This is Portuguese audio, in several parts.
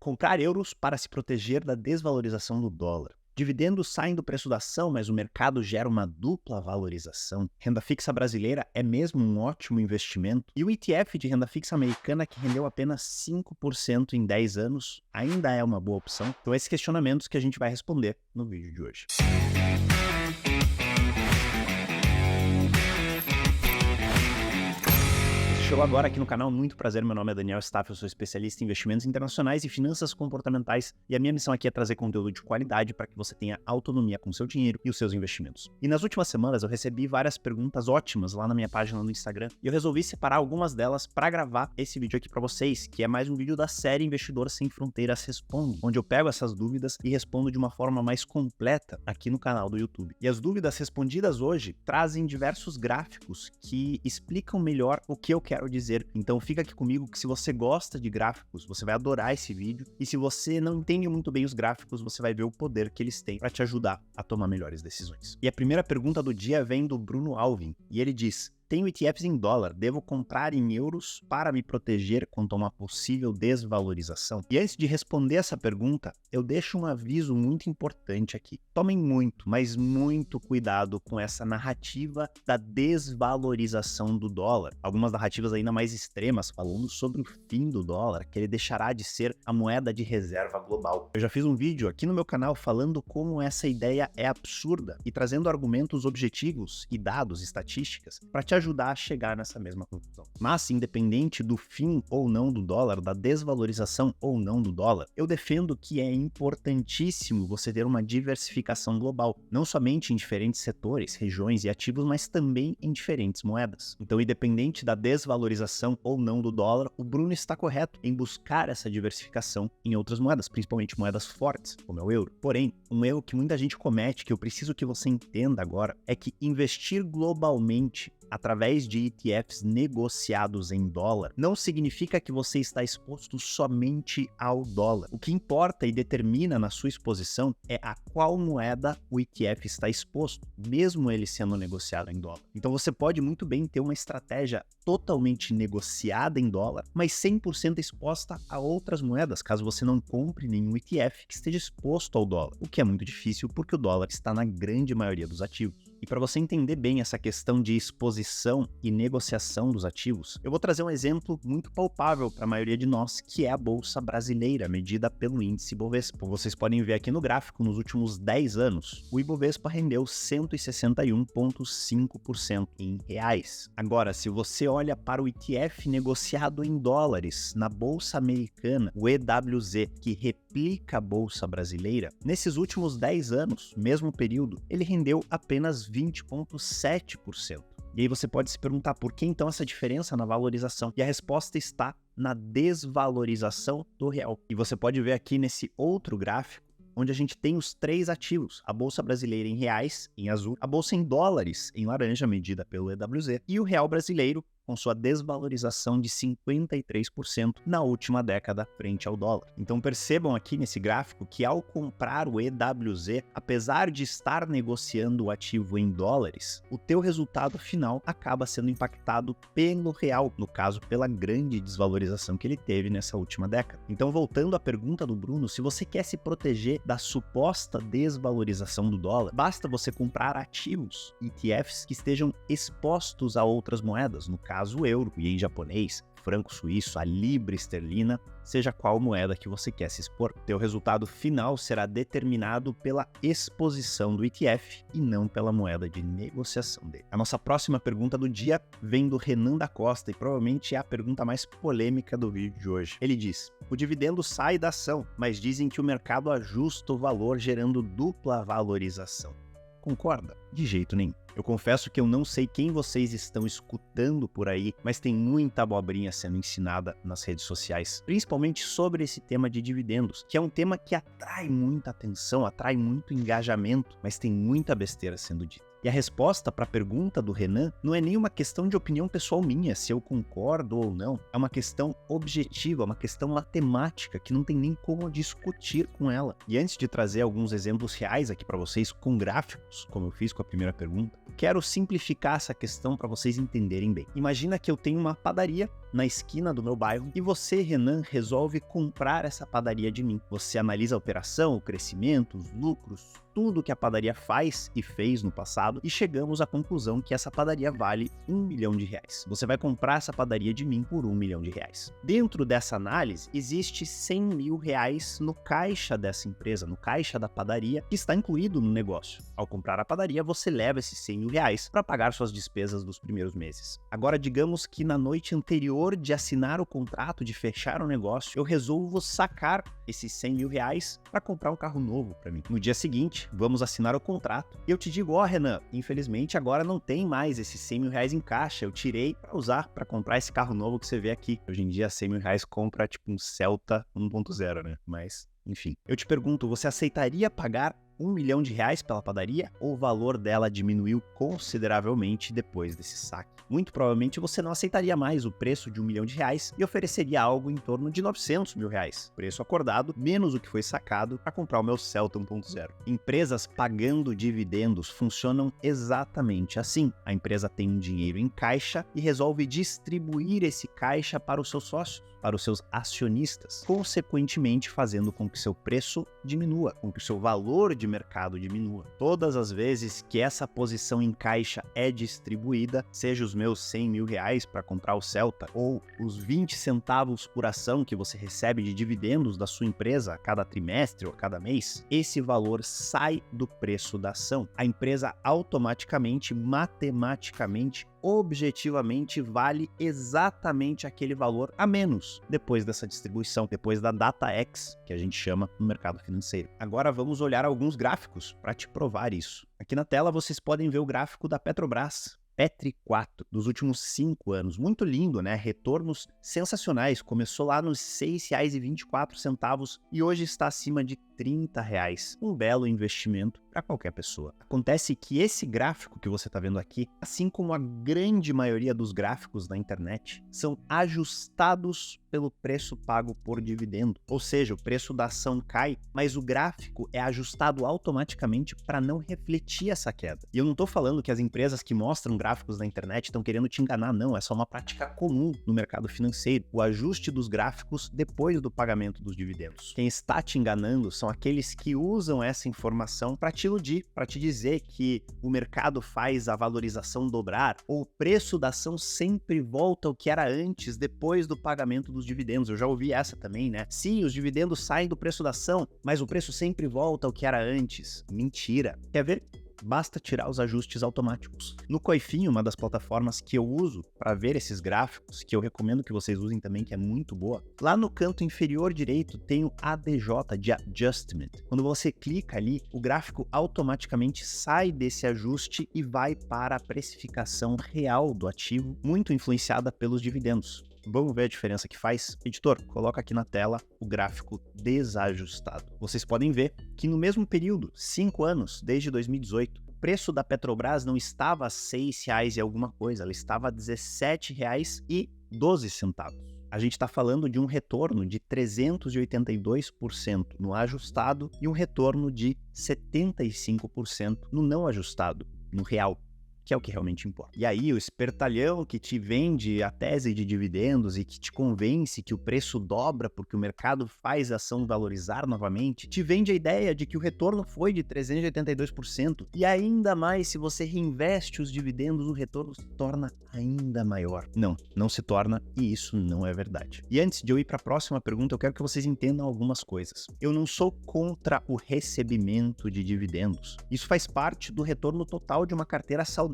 Comprar euros para se proteger da desvalorização do dólar. Dividendos saem do preço da ação, mas o mercado gera uma dupla valorização. Renda fixa brasileira é mesmo um ótimo investimento. E o ETF de renda fixa americana, que rendeu apenas 5% em 10 anos, ainda é uma boa opção? Então, esses questionamentos que a gente vai responder no vídeo de hoje. Chegou agora aqui no canal, muito prazer, meu nome é Daniel Staff, eu sou especialista em investimentos internacionais e finanças comportamentais e a minha missão aqui é trazer conteúdo de qualidade para que você tenha autonomia com o seu dinheiro e os seus investimentos. E nas últimas semanas eu recebi várias perguntas ótimas lá na minha página no Instagram e eu resolvi separar algumas delas para gravar esse vídeo aqui para vocês, que é mais um vídeo da série Investidor Sem Fronteiras Responde, onde eu pego essas dúvidas e respondo de uma forma mais completa aqui no canal do YouTube. E as dúvidas respondidas hoje trazem diversos gráficos que explicam melhor o que eu quero dizer. Então fica aqui comigo que se você gosta de gráficos, você vai adorar esse vídeo, e se você não entende muito bem os gráficos, você vai ver o poder que eles têm para te ajudar a tomar melhores decisões. E a primeira pergunta do dia vem do Bruno Alvin, e ele diz: tenho ETFs em dólar, devo comprar em euros para me proteger contra uma possível desvalorização? E antes de responder essa pergunta, eu deixo um aviso muito importante aqui. Tomem muito, mas muito cuidado com essa narrativa da desvalorização do dólar. Algumas narrativas ainda mais extremas falando sobre o fim do dólar, que ele deixará de ser a moeda de reserva global. Eu já fiz um vídeo aqui no meu canal falando como essa ideia é absurda e trazendo argumentos objetivos e dados, estatísticas, para te ajudar a chegar nessa mesma conclusão. Mas, independente do fim ou não do dólar, da desvalorização ou não do dólar, eu defendo que é importantíssimo você ter uma diversificação global, não somente em diferentes setores, regiões e ativos, mas também em diferentes moedas. Então, independente da desvalorização ou não do dólar, o Bruno está correto em buscar essa diversificação em outras moedas, principalmente moedas fortes, como é o euro. Porém, um erro que muita gente comete, que eu preciso que você entenda agora, é que investir globalmente através de ETFs negociados em dólar, não significa que você está exposto somente ao dólar. O que importa e determina na sua exposição é a qual moeda o ETF está exposto, mesmo ele sendo negociado em dólar. Então você pode muito bem ter uma estratégia totalmente negociada em dólar, mas 100% exposta a outras moedas, caso você não compre nenhum ETF que esteja exposto ao dólar, o que é muito difícil porque o dólar está na grande maioria dos ativos. E para você entender bem essa questão de exposição e negociação dos ativos, eu vou trazer um exemplo muito palpável para a maioria de nós, que é a Bolsa Brasileira, medida pelo índice Ibovespa. Vocês podem ver aqui no gráfico, nos últimos 10 anos, o Ibovespa rendeu 161,5% em reais. Agora, se você olha para o ETF negociado em dólares na Bolsa Americana, o EWZ, que replica a Bolsa Brasileira, nesses últimos 10 anos, mesmo período, ele rendeu apenas 20,7%. E aí você pode se perguntar por que então essa diferença na valorização? E a resposta está na desvalorização do real. E você pode ver aqui nesse outro gráfico, onde a gente tem os três ativos: a Bolsa Brasileira em reais, em azul, a Bolsa em dólares, em laranja, medida pelo EWZ, e o real brasileiro, com sua desvalorização de 53% na última década frente ao dólar. Então percebam aqui nesse gráfico que ao comprar o EWZ, apesar de estar negociando o ativo em dólares, o teu resultado final acaba sendo impactado pelo real, no caso pela grande desvalorização que ele teve nessa última década. Então, voltando à pergunta do Bruno, se você quer se proteger da suposta desvalorização do dólar, basta você comprar ativos, ETFs, que estejam expostos a outras moedas, no caso o euro, o ien japonês, franco suíço, a libra esterlina, seja qual moeda que você quer se expor. Teu resultado final será determinado pela exposição do ETF e não pela moeda de negociação dele. A nossa próxima pergunta do dia vem do Renan da Costa e provavelmente é a pergunta mais polêmica do vídeo de hoje. Ele diz: o dividendo sai da ação, mas dizem que o mercado ajusta o valor gerando dupla valorização. Concorda? De jeito nenhum. Eu confesso que eu não sei quem vocês estão escutando por aí, mas tem muita abobrinha sendo ensinada nas redes sociais, principalmente sobre esse tema de dividendos, que é um tema que atrai muita atenção, atrai muito engajamento, mas tem muita besteira sendo dita. E a resposta para a pergunta do Renan não é nenhuma questão de opinião pessoal minha, se eu concordo ou não. É uma questão objetiva, uma questão matemática que não tem nem como discutir com ela. E antes de trazer alguns exemplos reais aqui para vocês com gráficos, como eu fiz com a primeira pergunta, quero simplificar essa questão para vocês entenderem bem. Imagina que eu tenho uma padaria na esquina do meu bairro e você, Renan, resolve comprar essa padaria de mim. Você analisa a operação, o crescimento, os lucros, tudo que a padaria faz e fez no passado e chegamos à conclusão que essa padaria vale R$1 milhão. Você vai comprar essa padaria de mim por R$1 milhão. Dentro dessa análise, existe R$100 mil no caixa dessa empresa, no caixa da padaria, que está incluído no negócio. Ao comprar a padaria, você leva esses R$100 mil para pagar suas despesas dos primeiros meses. Agora, digamos que na noite anterior de assinar o contrato, de fechar o negócio, eu resolvo sacar esses R$100 mil para comprar um carro novo para mim. No dia seguinte, vamos assinar o contrato e eu te digo, Renan, infelizmente agora não tem mais esses R$100 mil em caixa, eu tirei para usar para comprar esse carro novo que você vê aqui. Hoje em dia, R$100 mil compra tipo um Celta 1.0, né? Mas, enfim. Eu te pergunto, você aceitaria pagar R$1 milhão pela padaria ou o valor dela diminuiu consideravelmente depois desse saque? Muito provavelmente você não aceitaria mais o preço de R$1 milhão e ofereceria algo em torno de R$900 mil, preço acordado menos o que foi sacado para comprar o meu Celta 1.0. Empresas pagando dividendos funcionam exatamente assim. A empresa tem um dinheiro em caixa e resolve distribuir esse caixa para os seus sócios, para os seus acionistas, consequentemente fazendo com que seu preço diminua, com que o seu valor de mercado diminua. Todas as vezes que essa posição em caixa é distribuída, seja os meus R$100 mil para comprar o Celta ou os 20 centavos por ação que você recebe de dividendos da sua empresa a cada trimestre ou a cada mês, esse valor sai do preço da ação. A empresa automaticamente, matematicamente, objetivamente vale exatamente aquele valor a menos depois dessa distribuição, depois da data X, que a gente chama no mercado financeiro. Agora vamos olhar alguns gráficos para te provar isso. Aqui na tela vocês podem ver o gráfico da Petrobras, Petri 4, dos últimos 5 anos. Muito lindo, né? Retornos sensacionais. Começou lá nos R$ 6,24 e hoje está acima de R$30. Um belo investimento para qualquer pessoa. Acontece que esse gráfico que você está vendo aqui, assim como a grande maioria dos gráficos da internet, são ajustados pelo preço pago por dividendo. Ou seja, o preço da ação cai, mas o gráfico é ajustado automaticamente para não refletir essa queda. E eu não estou falando que as empresas que mostram gráficos na internet estão querendo te enganar, não. É só uma prática comum no mercado financeiro. O ajuste dos gráficos depois do pagamento dos dividendos. Quem está te enganando são aqueles que usam essa informação para te iludir, para te dizer que o mercado faz a valorização dobrar ou o preço da ação sempre volta ao que era antes, depois do pagamento dos dividendos. Eu já ouvi essa também, né? Sim, os dividendos saem do preço da ação, mas o preço sempre volta ao que era antes. Mentira. Quer ver? Basta tirar os ajustes automáticos. No Coifin, uma das plataformas que eu uso para ver esses gráficos, que eu recomendo que vocês usem também, que é muito boa, lá no canto inferior direito tem o ADJ, de Adjustment. Quando você clica ali, o gráfico automaticamente sai desse ajuste e vai para a precificação real do ativo, muito influenciada pelos dividendos. Vamos ver a diferença que faz? Editor, coloca aqui na tela o gráfico desajustado. Vocês podem ver que no mesmo período, 5 anos, desde 2018, o preço da Petrobras não estava a R$6 e alguma coisa, ela estava a R$17,12. A gente está falando de um retorno de 382% no ajustado e um retorno de 75% no não ajustado, no real, que é o que realmente importa. E aí, o espertalhão que te vende a tese de dividendos e que te convence que o preço dobra porque o mercado faz a ação valorizar novamente, te vende a ideia de que o retorno foi de 382%. E ainda mais, se você reinveste os dividendos, o retorno se torna ainda maior. Não, não se torna, e isso não é verdade. E antes de eu ir para a próxima pergunta, eu quero que vocês entendam algumas coisas. Eu não sou contra o recebimento de dividendos. Isso faz parte do retorno total de uma carteira saudável,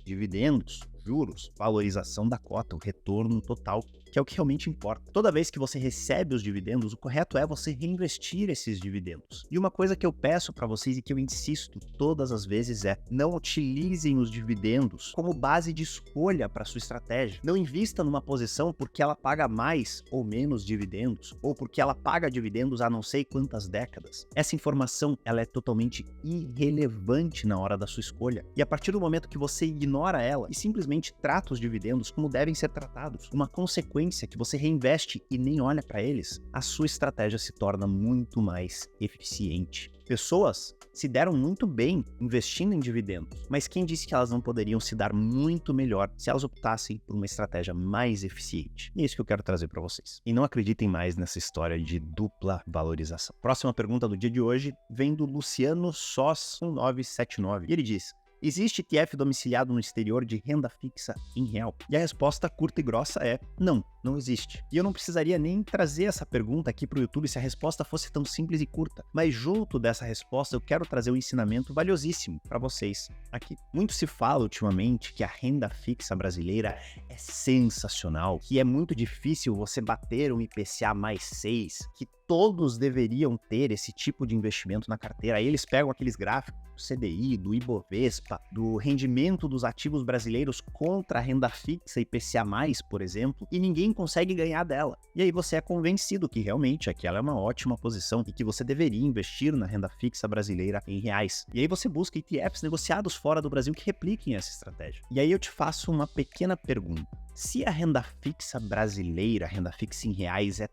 dividendos, juros, valorização da cota, o retorno total, que é o que realmente importa. Toda vez que você recebe os dividendos, o correto é você reinvestir esses dividendos. E uma coisa que eu peço para vocês e que eu insisto todas as vezes é: não utilizem os dividendos como base de escolha para sua estratégia. Não invista numa posição porque ela paga mais ou menos dividendos, ou porque ela paga dividendos há não sei quantas décadas. Essa informação, ela é totalmente irrelevante na hora da sua escolha. E a partir do momento que você ignora ela e simplesmente simplesmente trata os dividendos como devem ser tratados, uma consequência que você reinveste e nem olha para eles, a sua estratégia se torna muito mais eficiente. Pessoas se deram muito bem investindo em dividendos, mas quem disse que elas não poderiam se dar muito melhor se elas optassem por uma estratégia mais eficiente? E é isso que eu quero trazer para vocês. E não acreditem mais nessa história de dupla valorização. Próxima pergunta do dia de hoje vem do Luciano Sós 1979 e ele diz: existe ETF domiciliado no exterior de renda fixa em real? E a resposta curta e grossa é não, não existe. E eu não precisaria nem trazer essa pergunta aqui para o YouTube se a resposta fosse tão simples e curta. Mas junto dessa resposta eu quero trazer um ensinamento valiosíssimo para vocês aqui. Muito se fala ultimamente que a renda fixa brasileira é sensacional, que é muito difícil você bater um IPCA mais 6, que todos deveriam ter esse tipo de investimento na carteira. Aí eles pegam aqueles gráficos do CDI, do Ibovespa, do rendimento dos ativos brasileiros contra a renda fixa IPCA+, por exemplo, e ninguém consegue ganhar dela. E aí você é convencido que realmente aquela é uma ótima posição e que você deveria investir na renda fixa brasileira em reais. E aí você busca ETFs negociados fora do Brasil que repliquem essa estratégia. E aí eu te faço uma pequena pergunta. Se a renda fixa brasileira, a renda fixa em reais, é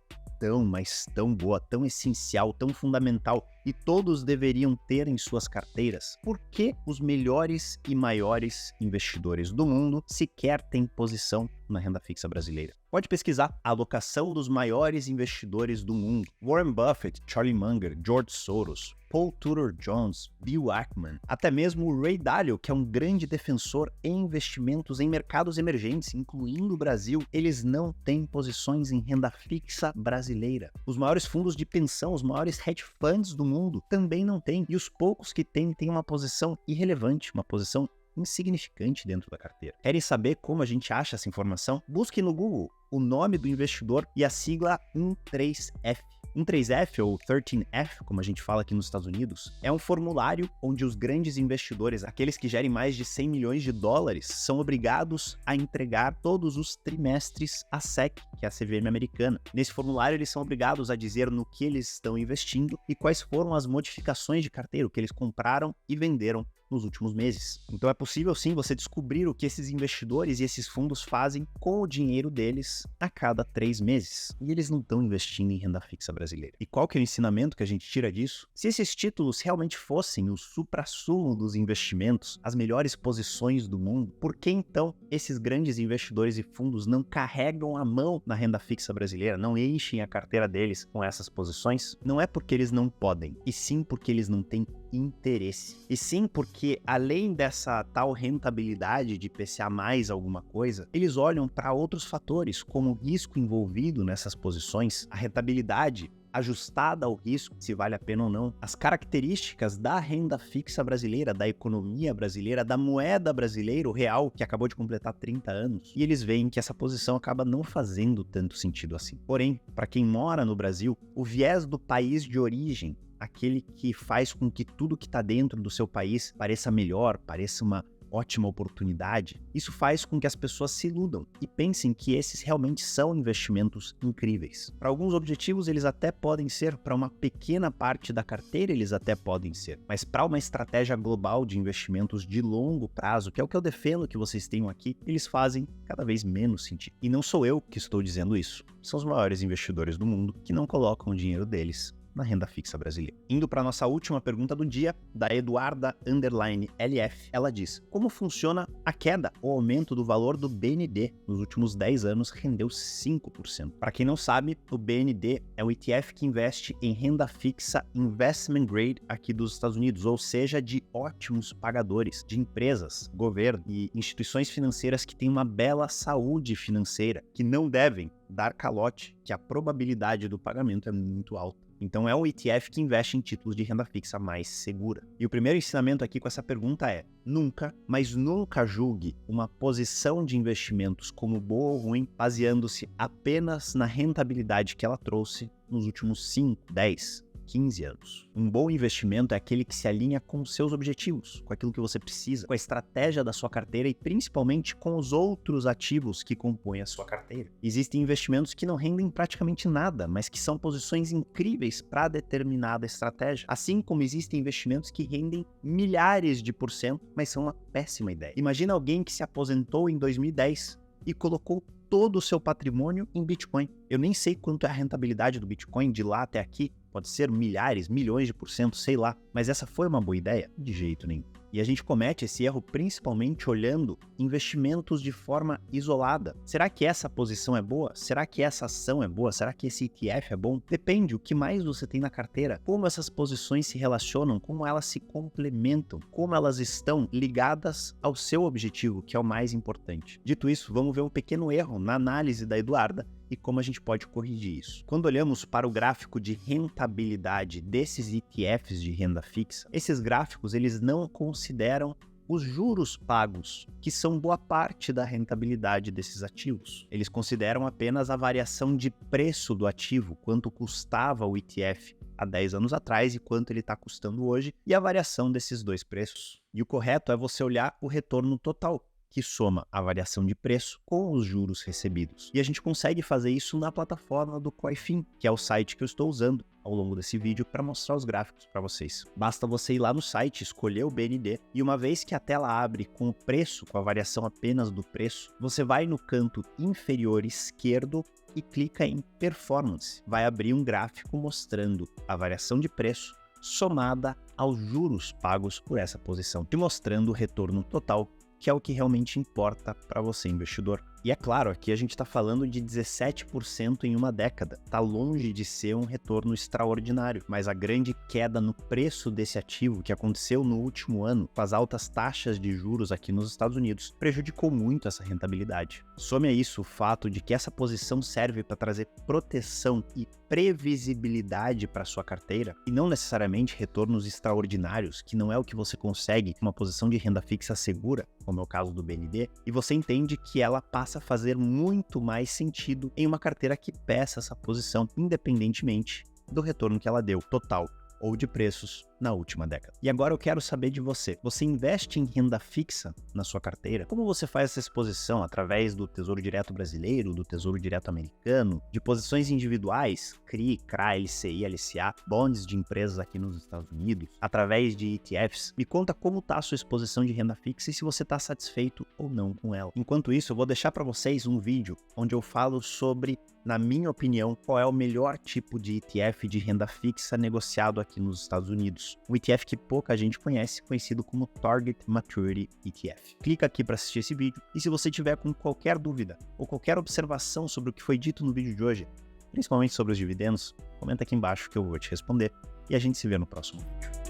mas tão boa, tão essencial, tão fundamental e todos deveriam ter em suas carteiras, por que os melhores e maiores investidores do mundo sequer têm posição na renda fixa brasileira? Pode pesquisar a alocação dos maiores investidores do mundo. Warren Buffett, Charlie Munger, George Soros, Paul Tudor Jones, Bill Ackman, até mesmo o Ray Dalio, que é um grande defensor em investimentos em mercados emergentes, incluindo o Brasil, eles não têm posições em renda fixa brasileira. Os maiores fundos de pensão, os maiores hedge funds do mundo também não têm, e os poucos que têm uma posição irrelevante, uma posição insignificante dentro da carteira. Querem saber como a gente acha essa informação? Busque no Google o nome do investidor e a sigla 13F. 13F, ou 13F, como a gente fala aqui nos Estados Unidos, é um formulário onde os grandes investidores, aqueles que gerem mais de 100 milhões de dólares, são obrigados a entregar todos os trimestres à SEC, que é a CVM americana. Nesse formulário, eles são obrigados a dizer no que eles estão investindo e quais foram as modificações de carteira, o que eles compraram e venderam nos últimos meses. Então é possível sim você descobrir o que esses investidores e esses fundos fazem com o dinheiro deles a cada 3 meses. E eles não estão investindo em renda fixa brasileira. E qual que é o ensinamento que a gente tira disso? Se esses títulos realmente fossem o suprassumo dos investimentos, as melhores posições do mundo, por que então esses grandes investidores e fundos não carregam a mão na renda fixa brasileira, não enchem a carteira deles com essas posições? Não é porque eles não podem, e sim porque eles não têm interesse. E sim porque, além dessa tal rentabilidade de IPCA mais alguma coisa, eles olham para outros fatores, como o risco envolvido nessas posições, a rentabilidade ajustada ao risco, se vale a pena ou não, as características da renda fixa brasileira, da economia brasileira, da moeda brasileira, o real, que acabou de completar 30 anos, e eles veem que essa posição acaba não fazendo tanto sentido assim. Porém, para quem mora no Brasil, o viés do país de origem, aquele que faz com que tudo que está dentro do seu país pareça melhor, pareça uma ótima oportunidade, isso faz com que as pessoas se iludam e pensem que esses realmente são investimentos incríveis. Para alguns objetivos eles até podem ser, para uma pequena parte da carteira eles até podem ser, mas para uma estratégia global de investimentos de longo prazo, que é o que eu defendo que vocês tenham aqui, eles fazem cada vez menos sentido. E não sou eu que estou dizendo isso, são os maiores investidores do mundo que não colocam o dinheiro deles na renda fixa brasileira. Indo para a nossa última pergunta do dia, da Eduarda_LF, ela diz: como funciona a queda ou aumento do valor do BND? Nos últimos 10 anos rendeu 5%. Para quem não sabe, o BND é o ETF que investe em renda fixa investment grade aqui dos Estados Unidos, ou seja, de ótimos pagadores, de empresas, governo e instituições financeiras que têm uma bela saúde financeira, que não devem dar calote, que a probabilidade do pagamento é muito alta. Então é um ETF que investe em títulos de renda fixa mais segura. E o primeiro ensinamento aqui com essa pergunta é: nunca, mas nunca julgue uma posição de investimentos como boa ou ruim baseando-se apenas na rentabilidade que ela trouxe nos últimos 5, 10, 15 anos. Um bom investimento é aquele que se alinha com os seus objetivos, com aquilo que você precisa, com a estratégia da sua carteira e principalmente com os outros ativos que compõem a sua carteira. Existem investimentos que não rendem praticamente nada, mas que são posições incríveis para determinada estratégia. Assim como existem investimentos que rendem milhares de %, mas são uma péssima ideia. Imagina alguém que se aposentou em 2010 e colocou todo o seu patrimônio em Bitcoin. Eu nem sei quanto é a rentabilidade do Bitcoin de lá até aqui, pode ser milhares, milhões de %, sei lá, mas essa foi uma boa ideia? De jeito nenhum. E a gente comete esse erro principalmente olhando investimentos de forma isolada. Será que essa posição é boa? Será que essa ação é boa? Será que esse ETF é bom? Depende, o que mais você tem na carteira, como essas posições se relacionam, como elas se complementam, como elas estão ligadas ao seu objetivo, que é o mais importante. Dito isso, vamos ver um pequeno erro na análise da Eduarda e como a gente pode corrigir isso. Quando olhamos para o gráfico de rentabilidade desses ETFs de renda fixa, esses gráficos eles não consideram os juros pagos, que são boa parte da rentabilidade desses ativos. Eles consideram apenas a variação de preço do ativo, quanto custava o ETF há 10 anos atrás e quanto ele está custando hoje, e a variação desses dois preços. E o correto é você olhar o retorno total, que soma a variação de preço com os juros recebidos. E a gente consegue fazer isso na plataforma do Coifin, que é o site que eu estou usando ao longo desse vídeo para mostrar os gráficos para vocês. Basta você ir lá no site, escolher o BND, e uma vez que a tela abre com o preço, com a variação apenas do preço, você vai no canto inferior esquerdo e clica em Performance. Vai abrir um gráfico mostrando a variação de preço somada aos juros pagos por essa posição, te mostrando o retorno total, que é o que realmente importa para você, investidor. E é claro, aqui a gente está falando de 17% em uma década. Está longe de ser um retorno extraordinário, mas a grande queda no preço desse ativo que aconteceu no último ano, com as altas taxas de juros aqui nos Estados Unidos, prejudicou muito essa rentabilidade. Some a isso o fato de que essa posição serve para trazer proteção e previsibilidade para sua carteira e não necessariamente retornos extraordinários, que não é o que você consegue com uma posição de renda fixa segura, como é o caso do BND, e você entende que ela passa a fazer muito mais sentido em uma carteira que peça essa posição, independentemente do retorno que ela deu, total ou de preços na última década. E agora eu quero saber de você. Você investe em renda fixa na sua carteira? Como você faz essa exposição? Através do Tesouro Direto Brasileiro, do Tesouro Direto Americano, de posições individuais, CRI, CRA, LCI, LCA, bonds de empresas aqui nos Estados Unidos, através de ETFs? Me conta como está a sua exposição de renda fixa e se você está satisfeito ou não com ela. Enquanto isso, eu vou deixar para vocês um vídeo onde eu falo sobre, na minha opinião, qual é o melhor tipo de ETF de renda fixa negociado aqui nos Estados Unidos. Um ETF que pouca gente conhece, conhecido como Target Maturity ETF. Clica aqui para assistir esse vídeo e se você tiver com qualquer dúvida ou qualquer observação sobre o que foi dito no vídeo de hoje, principalmente sobre os dividendos, comenta aqui embaixo que eu vou te responder e a gente se vê no próximo vídeo.